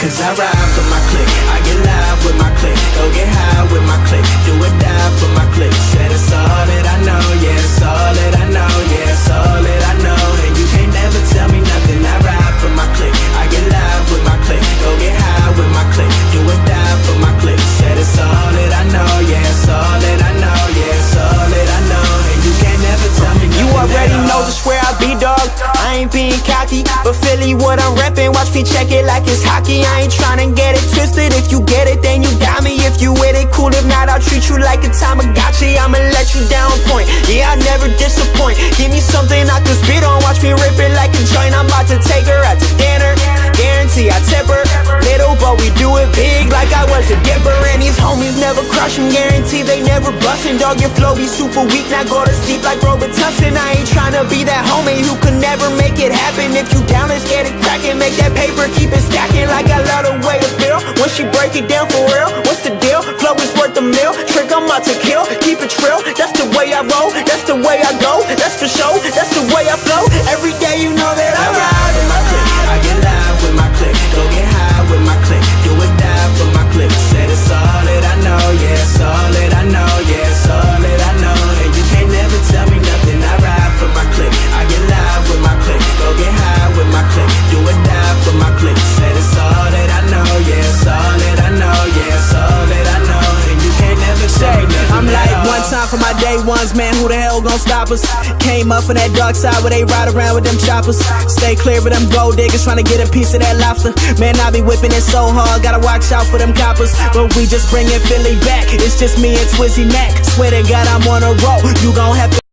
Cause I ride for my clique, I get live with my clique, go get high with my clique, do or die for my clique. Said it's all that I know, yeah, it's all that I know, yeah, it's all that I know. And you can't never tell me nothing. I ride for my clique, I get live with my clique, go get high with my clique, do or die for my clique. Said it's all that I know, yeah, it's all that I know, yeah, it's all that I know. And you can't never tell me nothing. You already know just where I be, dog. I ain't being cocky, but Philly what I'm reppin'. Watch me check it like it's hockey. I ain't tryna get it twisted. If you get it, then you got me. If you with it, cool. If not, I'll treat you like a Tamagotchi. I'ma let you down point. Yeah, I never disappoint. Give me something I can spit on. Watch me rip it like a joint. I'm about to take her out to dinner. Guarantee I tip her. Little, but we do it big like I was a dipper. And these homies never crushing. Guarantee they never bustin'. Dog, your flow be super weak. Now go to sleep like Robitussin. I ain't tryna be that homie who could never make it happen. If you down, let's get it crackin'. Make that paper, keep it stacking like I love the way it feel. Once you break it down for real, what's the deal? Flow is worth a meal. Trick, I'm out to kill. Keep it trill. That's the way I roll. That's the way I go. That's for show. That's the way I flow. Every day you know that I ride with my clique. I get live with my clique, go get high with my clique, do or die for my clique. Said it's all that I know, yeah, it's all that I know, yeah, it's all that I know. And you can't never tell me nothing. I ride for my clique, I get live with my clique, go get high with my clique, do or die for my clique. Said it's all that I know, yeah, it's all that I know, yeah, it's all that I know. And you can't never tell me nothing. I'm like, one time for my day ones, man, who the hell gon' stop us? Came up from that dark side where they ride around with them choppers. Stay clear of them gold diggers trying to get a piece of that lobster. Man, I be whipping it so hard, gotta watch out for them coppers. But we just bringin' Philly back, it's just me and Twizzy Mac. Swear to God I'm on a roll, you gon' have to